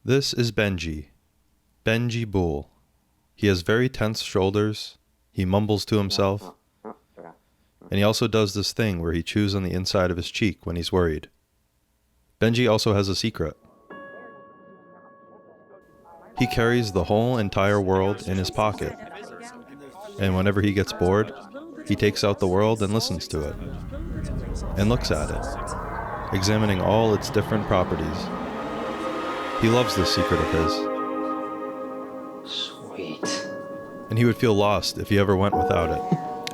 This is Benji. Benji Bull. He has very tense shoulders, he mumbles to himself, and he also does this thing where he chews on the inside of his cheek when he's worried. Benji also has a secret. He carries the whole entire world in his pocket, and whenever he gets bored, he takes out the world and listens to it, and looks at it, examining all its different properties. He loves this secret of his. Sweet. And he would feel lost if he ever went without it.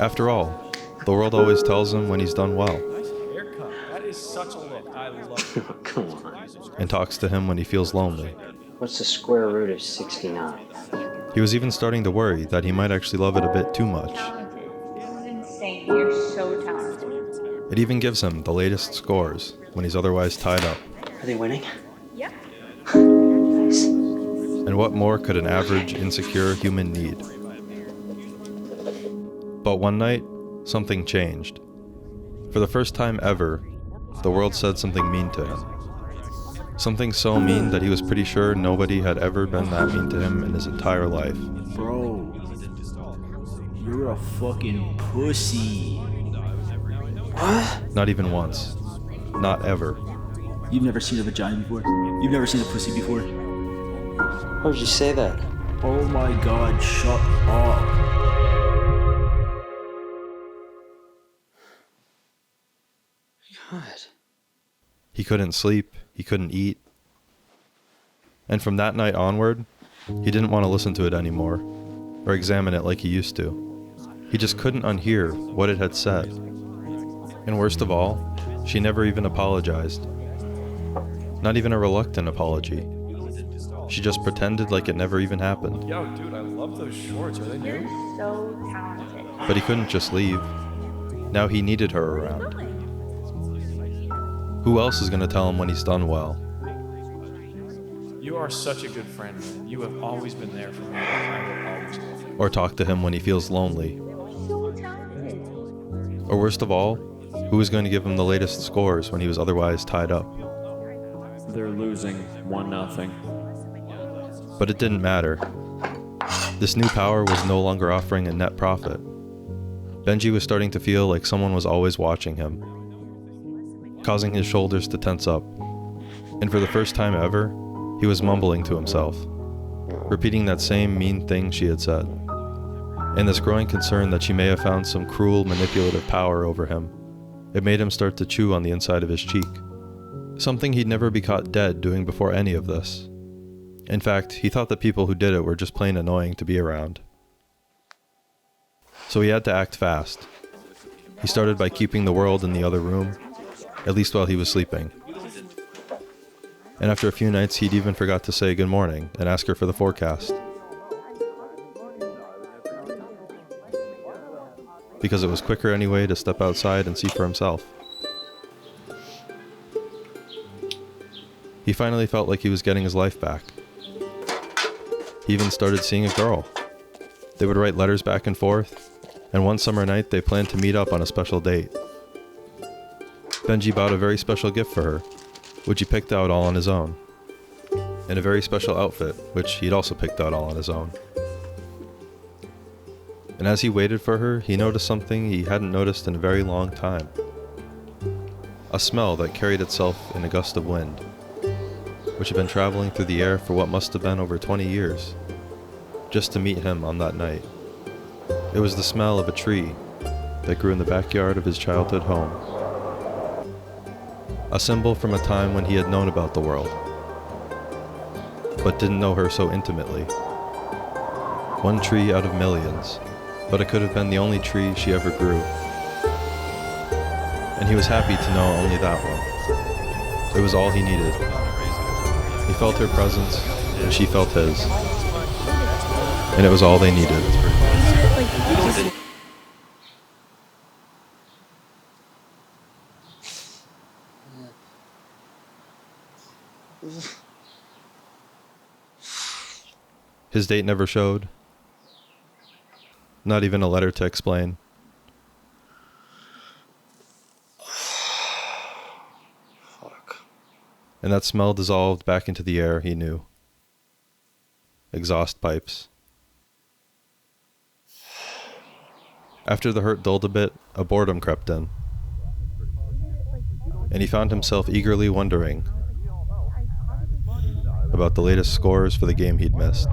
After all, the world always tells him when he's done well, Nice haircut. That is such a look. I love it. Come on. and talks to him when he feels lonely. What's the square root of 69? He was even starting to worry that he might actually love it a bit too much. Talented. This is insane. You're so talented. It even gives him the latest scores when he's otherwise tied up. Are they winning? Yep. Nice. And what more could an average, insecure human need? But one night, something changed. For the first time ever, the world said something mean to him. Something so mean that he was pretty sure nobody had ever been that mean to him in his entire life. Bro, you're a fucking pussy. What? Not even once. Not ever. You've never seen a vagina before? You've never seen a pussy before? Why would you say that? Oh my god, shut up. God. He couldn't sleep, he couldn't eat. And from that night onward, he didn't want to listen to it anymore, or examine it like he used to. He just couldn't unhear what it had said. And worst of all, she never even apologized. Not even a reluctant apology. She just pretended like it never even happened. Yo, dude, I love those shorts. Are they You're new? so talented. But he couldn't just leave. Now he needed her around. Who else is going to tell him when he's done well? You are such a good friend, man. You have always been there for me. I will always love you. Or talk to him when he feels lonely? So talented. Or worst of all, who was going to give him the latest scores when he was otherwise tied up? They're losing 1-0. But it didn't matter. This new power was no longer offering a net profit. Benji was starting to feel like someone was always watching him, causing his shoulders to tense up. And for the first time ever, he was mumbling to himself, repeating that same mean thing she had said. And this growing concern that she may have found some cruel, manipulative power over him, it made him start to chew on the inside of his cheek. Something he'd never be caught dead doing before any of this. In fact, he thought that people who did it were just plain annoying to be around. So he had to act fast. He started by keeping the world in the other room, at least while he was sleeping. And after a few nights, he'd even forgot to say good morning and ask her for the forecast. Because it was quicker anyway to step outside and see for himself. He finally felt like he was getting his life back. He even started seeing a girl. They would write letters back and forth, and one summer night they planned to meet up on a special date. Benji bought a very special gift for her, which he picked out all on his own, and a very special outfit, which he'd also picked out all on his own. And as he waited for her, he noticed something he hadn't noticed in a very long time. A smell that carried itself in a gust of wind, which had been traveling through the air for what must have been over 20 years, just to meet him on that night. It was the smell of a tree that grew in the backyard of his childhood home. A symbol from a time when he had known about the world, but didn't know her so intimately. One tree out of millions, but it could have been the only tree she ever grew. And he was happy to know only that one. It was all he needed. He felt her presence, and she felt his. And it was all they needed. His date never showed. Not even a letter to explain. Fuck. And that smell dissolved back into the air he knew. exhaust pipes. After the hurt dulled a bit, a boredom crept in, and he found himself eagerly wondering about the latest scores for the game he'd missed.